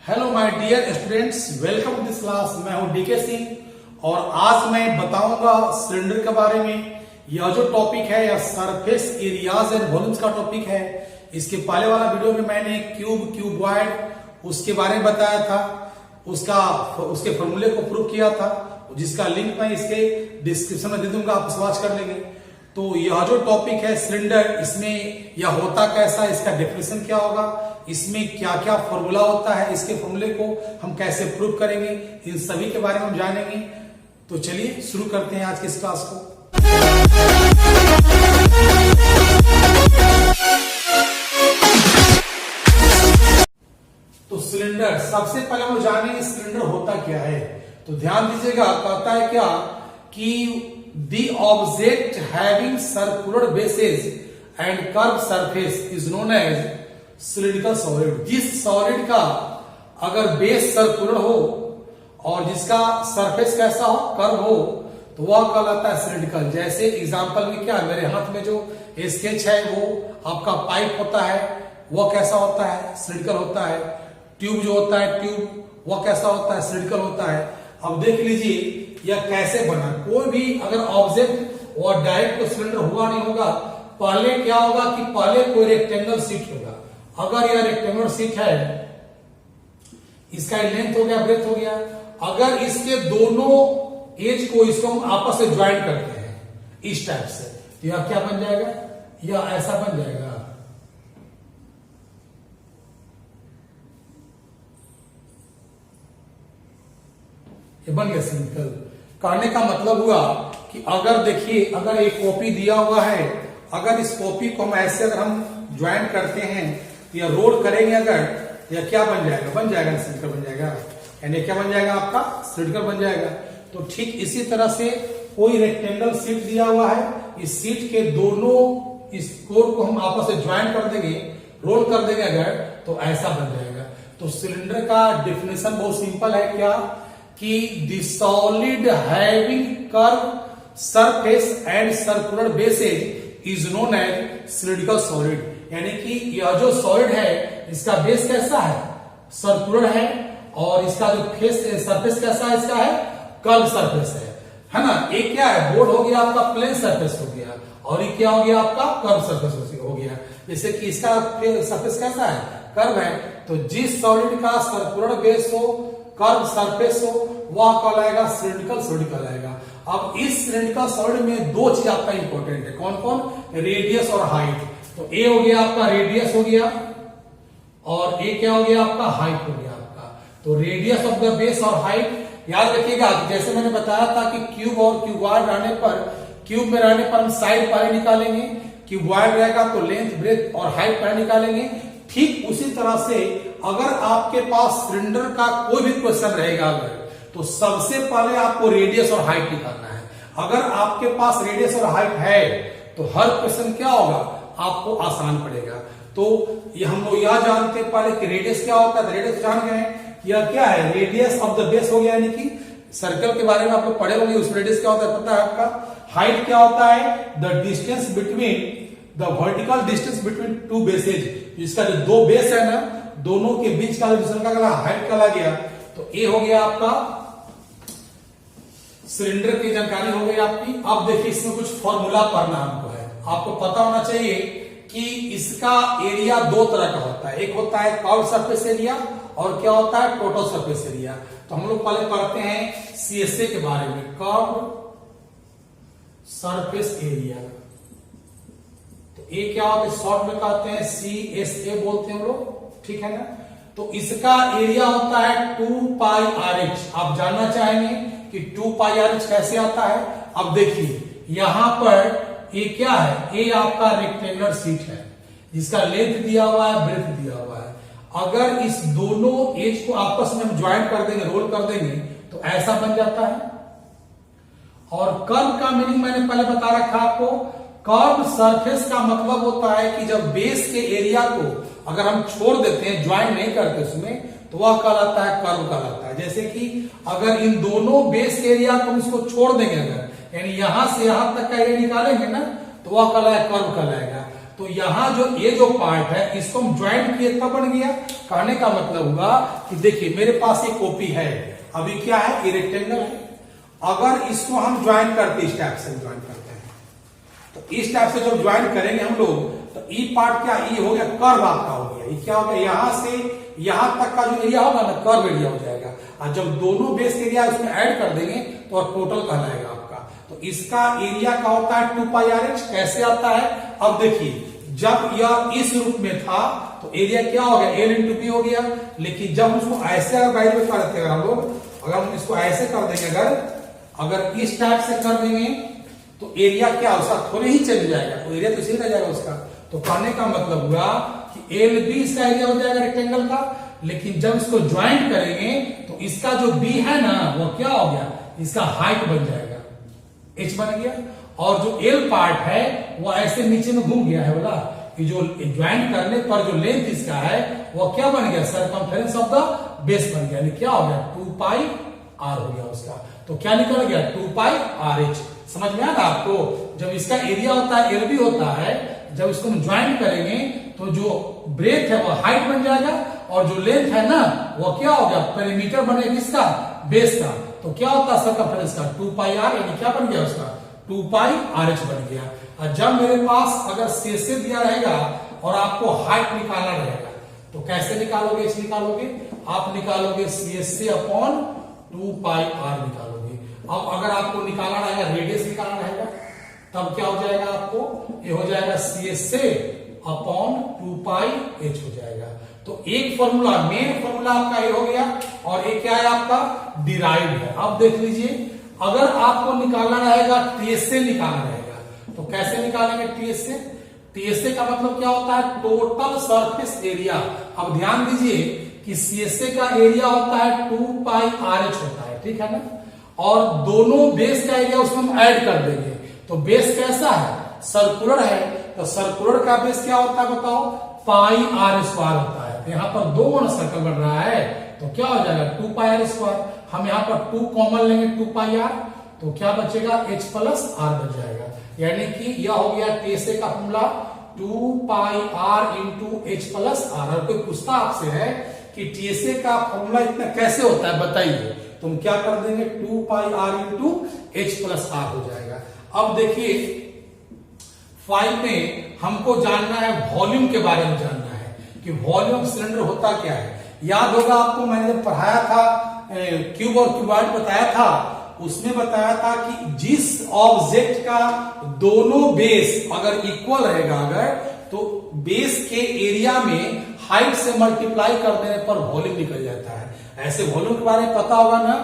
Hello my dear students, welcome to this class. मैं हूं DK Singh और आज मैं बताऊंगा सिलेंडर के बारे में। यह जो टॉपिक है यह सरफेस एरियाज एंड वॉल्यूम्स का टॉपिक है। इसके पहले वाला वीडियो में मैंने क्यूबॉइड उसके बारे में बताया था, उसके फॉर्मूले को प्रूव किया था, जिसका लिंक मैं इसके डिस्क्रिप्शन में दे दूंगा, आप वॉच कर लेंगे। तो यह जो टॉपिक है सिलेंडर, इसमें यह होता कैसा, इसका डेफिनेशन क्या होगा, इसमें क्या क्या फॉर्मूला होता है, इसके फॉर्मूले को हम कैसे प्रूव करेंगे, इन सभी के बारे में हम जानेंगे। तो चलिए शुरू करते हैं आज की इस क्लास को। तो सिलेंडर, सबसे पहले हम जानेंगे सिलेंडर होता क्या है। तो ध्यान दीजिएगा, कहता है क्या कि the object having circular bases and curved surface is known as cylindrical solid। जिस सॉलिड का अगर बेस सर्कुलर हो और जिसका सरफेस कैसा हो, कर्व हो, तो वह कहलाता है सिलिंड्रिकल। जैसे एग्जांपल में क्या, मेरे हाथ में जो स्केच है वो आपका पाइप होता है, वह कैसा होता है, सिलिंड्रिकल होता है। ट्यूब जो होता है, ट्यूब वह कैसा होता है, सिलिंड्रिकल होता है। अब देख लीजिए यह कैसे बना। कोई भी अगर ऑब्जेक्ट और डायरेक्ट तो सिलेंडर हुआ नहीं होगा, पहले क्या होगा कि पहले कोई रेक्टेंगल शीट होगा। अगर यह रेक्टेंगुलर शीट है, इसका लेंथ हो गया, ब्रेथ हो गया। अगर इसके दोनों एज को इसको हम आपस से ज्वाइन करते हैं इस टाइप से, तो यह क्या बन जाएगा, यह ऐसा बन जाएगा। ये बन गया सिलिंड्रिकल। कहने का मतलब हुआ कि अगर देखिए, अगर एक कॉपी दिया हुआ है, अगर इस कॉपी को हम ऐसे अगर हम ज्वाइन करते हैं तो या रोल करेंगे, अगर यह क्या बन जाएगा, बन जाएगा सिलिंड्रिकल बन जाएगा। यानी क्या बन जाएगा, आपका सिलिंड्रिकल बन जाएगा। तो ठीक इसी तरह से कोई रेक्टेंगल शीट दिया हुआ है, इस शीट के दोनों इस कोर को हम आपस में ज्वाइन कर देंगे, रोल कर देंगे अगर, तो ऐसा बन जाएगा। तो सिलेंडर का डेफिनेशन बहुत सिंपल है, क्या कि the solid having curve surface and circular bases is known as cylindrical solid. यानी कि यह जो सॉलिड है इसका बेस कैसा है, सर्कुलर है, और इसका जो फेस सरफेस कैसा है, इसका है कर्व सरफेस है ना। एक क्या है, बोर्ड हो गया आपका प्लेन सरफेस हो गया, और ये क्या हो गया आपका कर्व सरफेस हो गया। जैसे कि इसका सरफेस कैसा है, कर्व है। तो जिस सॉलिड का सर्कुलर बेस हो, कर्व सरफेस हो, वह कहलाएगा सिलिंड्रिकल सॉलिड कहलाएगा। अब इस सिलिंड्रिकल सॉलिड में दो चीज आपका इंपॉर्टेंट है, कौन कौन, रेडियस और हाइट। तो ए हो गया आपका रेडियस हो गया, और ए क्या हो गया आपका, हाइट हो गया आपका। तो रेडियस ऑफ द बेस और हाइट याद रखिएगा। जैसे मैंने बताया था कि क्यूब और क्यूबॉइड रहने पर, क्यूब में रहने पर हम साइड पहले निकालेंगे, क्यूबॉइड रहेगा तो लेंथ, ब्रेथ और हाइट पहले निकालेंगे। ठीक उसी तरह से अगर आपके पास सिलेंडर का कोई भी क्वेश्चन रहेगा अगर, तो सबसे पहले आपको रेडियस और हाइट निकालना है। अगर आपके पास रेडियस और हाइट है तो हर क्वेश्चन क्या होगा, आपको आसान पड़ेगा। तो ये हम लोग यह जानते हैं पहले कि रेडियस क्या होता है। रेडियस जान गए, यह क्या है, रेडियस ऑफ द बेस हो गया, यानी कि सर्कल के बारे में आप लोग पढ़े होंगे, उस रेडियस क्या होता है पता है आपका। हाइट क्या होता है, the distance between the vertical distance between two bases. इसका जो दो बेस है ना, दोनों के बीच का डिस्टेंस का हाइट का गया। तो ए हो गया आपका सिलेंडर की जानकारी हो गई आपकी। अब देखिए इसमें कुछ फॉर्मूला पढ़ना हमको है, आपको पता होना चाहिए कि इसका एरिया दो तरह का होता है। एक होता है कर्व सरफेस एरिया, और क्या होता है, टोटल सरफेस एरिया। तो हम लोग पहले पढ़ते हैं सीएसए के बारे में, कर्व सरफेस एरिया। तो ए क्या होता है, शॉर्ट में कहते हैं CSA बोलते हैं हम लोग, ठीक है ना। तो इसका एरिया होता है 2πRH। आप जानना चाहेंगे कि 2πRH कैसे आता है। अब देखिए यहां पर ये क्या है, ये आपका रेक्टेंगुलर शीट है जिसका लेंथ दिया हुआ है, ब्रेथ दिया हुआ है। अगर इस दोनों एज को आपस में हम ज्वाइन कर देंगे, रोल कर देंगे, तो ऐसा बन जाता है। और कर्व का मीनिंग मैंने पहले बता रखा आपको। कर्व सरफेस का मतलब होता है कि जब बेस के एरिया को अगर हम छोड़ देते हैं, ज्वाइन नहीं करते उसमें, तो वह कहलाता है कर्व कहलाता है। जैसे कि अगर इन दोनों बेस के एरिया को हम इसको छोड़ देंगे, अगर यानी यहां से यहां तक का एरिया निकालेंगे ना, तो वह कहलाएगा कर्व कहलाएगा। तो यहाँ जो ये जो पार्ट है इसको हम ज्वाइंट किए तब बन गया। कहने का मतलब हुआ कि देखिए मेरे पास एक कॉपी है, अभी क्या है, ये रेक्टेंगल है। अगर इसको हम ज्वाइन करते, इस टाइप से ज्वाइन करते हैं, तो इस टाइप से जब ज्वाइन करेंगे हम लोग, तो ई पार्ट क्या, ई हो गया कर्व आपका हो गया। ये क्या हो गया, यहां से यहां तक का जो एरिया होगा ना, कर्व एरिया हो जाएगा। और जब दोनों बेस एरिया उसमें ऐड कर देंगे तो टोटल कहलाएगा आपका। तो इसका एरिया का होता है 2πr(h). कैसे आता है, अब देखिए जब यह इस रूप में था तो एरिया क्या हो गया, L × B हो गया। लेकिन जब उसको ऐसे अगर गाइड में करते हैं हम लोग, अगर हम इसको ऐसे कर देंगे, अगर इस टाइप से कर देंगे तो एरिया क्या उसका थोड़े ही चल जाएगा, तो एरिया तो इसी रह जाएगा उसका। तो कहने का मतलब हुआ कि LB इसका एरिया हो जाएगा रेक्टेंगल का। लेकिन जब इसको ज्वाइंट करेंगे तो इसका जो B है ना, वो क्या हो गया, इसका हाइट बन जाएगा, H बन गया। और जो L पार्ट है वो ऐसे नीचे में घूम गया है बोला, कि जो ज्वाइंट करने पर जो लेंथ इसका है वो क्या बन गया, सरकमफेरेंस ऑफ द बेस बन गया। यानी क्या हो गया, 2πr हो गया उसका। तो क्या निकल गया, 2πrh। समझ में आया आपको। जब इसका एरिया होता है LB होता है, जब इसको हम ज्वाइंट करेंगे तो जो ब्रेथ है वो हाइट बन जाएगा, और जो लेंथ है ना वो क्या हो गया, पेरीमीटर बनेगा किसका, बेस का। तो क्या होता है सरकमफेरेंस का 2πr, यानी क्या बन गया उसका 2πrh बन गया। और जब मेरे पास अगर शेष दिया रहेगा और आपको हाइट निकालना रहेगा, तो कैसे निकालोगे, इस निकालोगे आप, निकालोगे CSA अपॉन 2πr निकालोगे। अब अगर आपको निकालना रहेगा, रेडियस निकालना रहेगा, तब क्या हो जाएगा आपको, ये हो जाएगा CSA अपॉन 2πh हो जाएगा। तो एक फॉर्मूला, मेन फॉर्मूला आपका ये हो गया, और एक क्या है आपका, डिराइव्ड है। अब देख लीजिए, अगर आपको निकालना रहेगा TSA निकालना रहेगा, तो कैसे निकालेंगे TSA। TSA का मतलब क्या होता है, टोटल सरफेस एरिया। अब ध्यान दीजिए कि CSA का एरिया होता है 2πrh होता है, ठीक है ना। और दोनों बेस का एरिया उसमें हम ऐड कर देंगे। तो बेस कैसा है, सर्कुलर है, तो सर्कुलर का बेस क्या होता है बताओ, πr² होता है। तो यहाँ पर दो सर्कल बन रहा है, तो क्या हो जाएगा 2πr²। हम यहाँ पर 2 कॉमन लेंगे, 2πr, तो क्या बचेगा, h + r बच जाएगा। यानी कि यह हो गया TSA का फॉर्मूला 2πr × h + r। और कोई पूछता आपसे है कि TSA का फॉर्मूला इतना कैसे होता है बताइए, तुम क्या कर देंगे, 2πr × h + r हो जाएगा। अब देखिए 5 में हमको जानना है, वॉल्यूम के बारे में जानना है कि वॉल्यूम सिलेंडर होता क्या है। याद होगा आपको, मैंने जब पढ़ाया था, क्यूब और क्यूबॉइड बताया था, उसमें बताया था कि जिस ऑब्जेक्ट का दोनों बेस अगर इक्वल रहेगा, अगर तो बेस के एरिया में हाइट से मल्टीप्लाई कर देने पर वॉल्यूम निकल जाता है। ऐसे वॉल्यूम के बारे में पता होगा ना,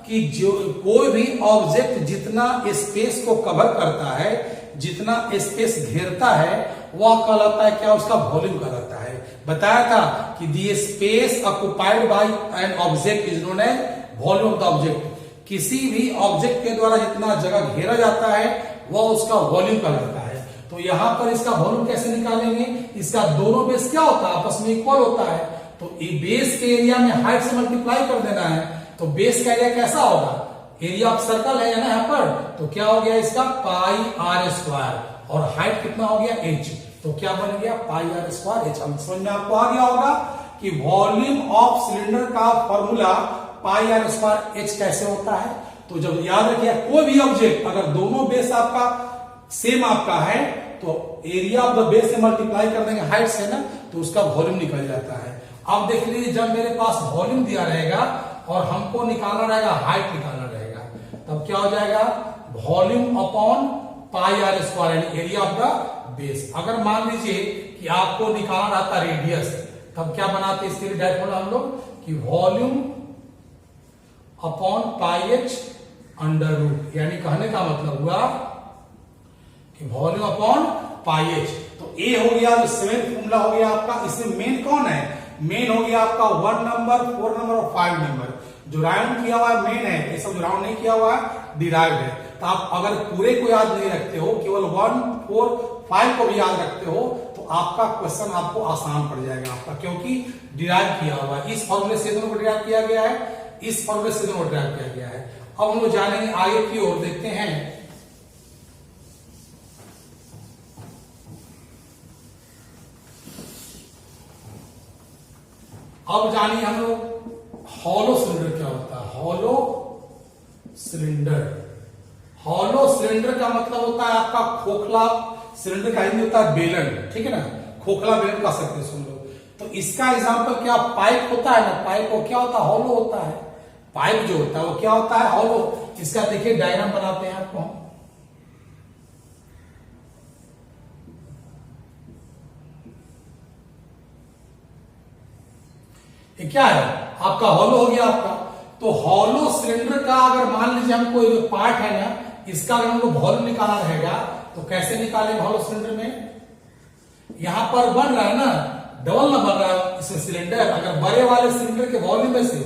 कि जो कोई भी ऑब्जेक्ट जितना स्पेस को कवर करता है, जितना स्पेस घेरता है, वह कहलाता है क्या, उसका वॉल्यूम कहलाता है। बताया था कि the space occupied by an object is known as volume of the object. किसी भी ऑब्जेक्ट के द्वारा जितना जगह घेरा जाता है वह उसका वॉल्यूम कहलाता है। तो यहां पर इसका वॉल्यूम कैसे निकालेंगे, इसका दोनों बेस क्या होता है, आपस में इक्वल होता है। तो बेस के एरिया में हाइट से मल्टीप्लाई कर देना है, तो बेस का एरिया कैसा होगा, एरिया ऑफ सर्कल है ना यहाँ पर, तो क्या हो गया इसका πr², और हाइट कितना हो गया h, तो क्या बन गया πr²h। हम समझ में आपको आ गया होगा कि वॉल्यूम ऑफ सिलेंडर का फॉर्मूला πr²h कैसे होता है। तो जब याद रखिए, कोई भी ऑब्जेक्ट अगर दोनों बेस आपका सेम आपका है, तो एरिया ऑफ द बेस से मल्टीप्लाई कर देंगे हाइट से ना, तो उसका वॉल्यूम निकल जाता है। अब देख लीजिए, जब मेरे पास वॉल्यूम दिया रहेगा और हमको निकालना रहेगा, हाइट निकालना रहेगा, तब क्या हो जाएगा, वॉल्यूम अपॉन πr², यानी एरिया ऑफ द बेस। अगर मान लीजिए कि आपको निकालना रहता रेडियस, तब क्या बनाते इसके लिए डायरेक्ट फॉर्मूला हम लोग, कि वॉल्यूम अपॉन πh√, यानी कहने का मतलब हुआ कि वॉल्यूम अपॉन πh। तो ए हो गया, जो 7th फॉर्मूला हो गया आपका। इसमें मेन कौन है, मेन हो गया आपका 1 नंबर, 4 नंबर और 5 नंबर। जो राउंड किया हुआ है मेन है, ये सब जो राउंड नहीं किया हुआ है डिराइव्ड है। तो आप अगर पूरे को याद नहीं रखते हो, केवल 1, 4, 5 को भी याद रखते हो, तो आपका क्वेश्चन आपको आसान पड़ जाएगा आपका, क्योंकि डिराइव किया हुआ है। इस फॉर्मूले से दोनों को डिराइव किया गया है, इस फॉर्मूले से दोनों को डिराइव किया गया है। अब हम लोग जानेंगे आगे की ओर, देखते हैं अब जानिए हम लोग हॉलो सिलेंडर क्या होता है। हॉलो सिलेंडर, हॉलो सिलेंडर का मतलब होता है आपका खोखला सिलेंडर का हिंदी होता है बेलन, ठीक है ना, खोखला बेलन कह सकते हैं सुन लो। तो इसका एग्जांपल क्या, पाइप होता है ना, पाइप को क्या होता है, हॉलो होता है। पाइप जो होता है वो क्या होता है, हॉलो। इसका देखिए डायग्राम बनाते हैं आपको। ये क्या है आपका, हॉलो हो गया आपका। तो हॉलो सिलेंडर का अगर मान लीजिए हमको ये पार्ट है ना, इसका अगर हमको वॉल्यूम निकालना रहेगा तो कैसे निकालेंगे हॉलो सिलेंडर में। यहां पर बन रहा है ना, डबल ना बन रहा है इसमें सिलेंडर। अगर बड़े वाले सिलेंडर के वॉल्यूम में से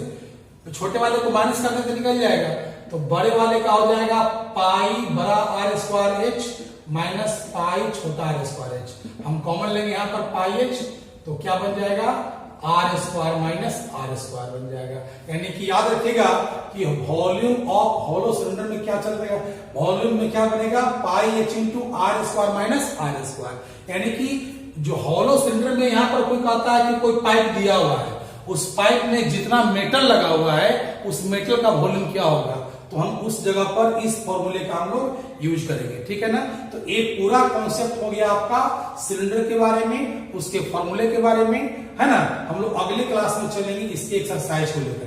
तो छोटे वाले को माइनस करने से निकल जाएगा। तो बड़े वाले का हो जाएगा पाई बड़ा R square H minus pi छोटा आर स्क्वायर एच। हम कॉमन लेंगे यहां पर पाई एच, तो क्या बन जाएगा, R square minus R square बन जाएगा। यानी कि याद रखिएगा कि वॉल्यूम ऑफ हॉलो सिलेंडर में क्या चल रहेगा, वॉल्यूम में क्या बनेगा, pi H into R square minus R square. यानी कि जो हॉलो सिलेंडर में यहां पर कोई कहता है कि कोई पाइप दिया हुआ है, उस पाइप में जितना मेटल लगा हुआ है उस मेटल का वॉल्यूम क्या होगा, तो हम उस जगह पर इस फॉर्मूले का हम लोग यूज करेंगे, ठीक है ना। तो एक पूरा कॉन्सेप्ट हो गया आपका सिलेंडर के बारे में, उसके फॉर्मूले के बारे में, है ना। हम लोग अगले क्लास में चलेंगे इसके एक्सरसाइज को लेकर।